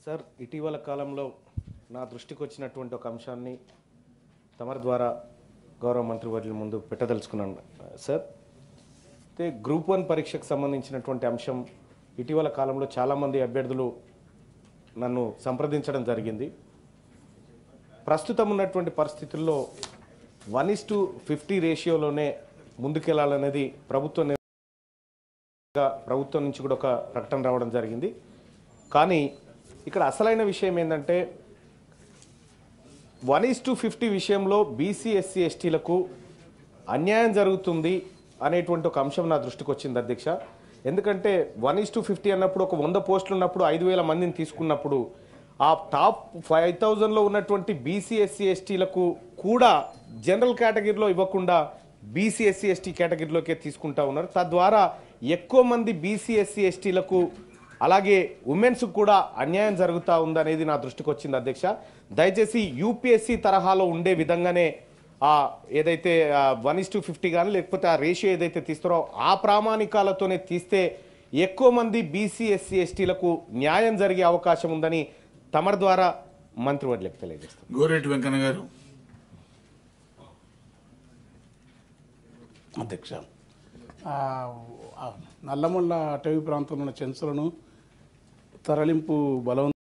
Sir, ఇటీవల కాలంలో నా దృష్టికి వచ్చినటువంటి ఒక అంశాన్ని తమరి ద్వారా గౌరవ మంత్రివర్యుల ముందు పెట్టదలుచుకున్నాను. సార్, అయితే గ్రూప్ 1 పరీక్షకు సంబంధించినటువంటి అంశం ఇటీవల కాలంలో చాలామంది అభ్యర్థులు నన్ను సంప్రదించడం జరిగింది. ప్రస్తుతం ఉన్నటువంటి పరిస్థితుల్లో 1:50 రేషియోలోనే ముందుకెళ్లాలనేది ప్రభుత్వం నుంచి కూడా ఒక ప్రకటన రావడం జరిగింది. కానీ ఇక్కడ అసలైన విషయం ఏంటంటే 1:50 విషయంలో బీసీ ఎస్సీ ఎస్టీలకు అన్యాయం జరుగుతుంది అనేటువంటి ఒక అంశం నా దృష్టికి వచ్చింది అధ్యక్ష. ఎందుకంటే 1:50 అన్నప్పుడు ఒక 100 పోస్టులు ఉన్నప్పుడు 5,000 మందిని తీసుకున్నప్పుడు ఆ టాప్ 5,000లో ఉన్నటువంటి బీసీ ఎస్సీ ఎస్టీలకు కూడా జనరల్ కేటగిరీలో ఇవ్వకుండా బీసీ ఎస్సీ ఎస్టీ కేటగిరీలోకే తీసుకుంటా ఉన్నారు. తద్వారా ఎక్కువ మంది బీసీ ఎస్సీ ఎస్టీలకు అలాగే ఉమెన్స్ కూడా అన్యాయం జరుగుతూ ఉందనేది నా దృష్టికి వచ్చింది అధ్యక్ష. దయచేసి యూపీఎస్సీ తరహాలో ఉండే విధంగానే ఏదైతే 1:50 కానీ లేకపోతే ఆ రేషియో ఏదైతే తీస్తారో ఆ ప్రామాణికాలతోనే తీస్తే ఎక్కువ మంది బీసీ ఎస్సీ ఎస్టీలకు న్యాయం జరిగే అవకాశం ఉందని తమరి ద్వారా మంత్రివర్యులకు తెలియజేస్తారు. గోరెడ్డి వెంకన్న గారు. అధ్యక్ష, నల్లమల్ల అటవీ ప్రాంతంలో ఉన్న చెంచులను తరలింపు బలవంతం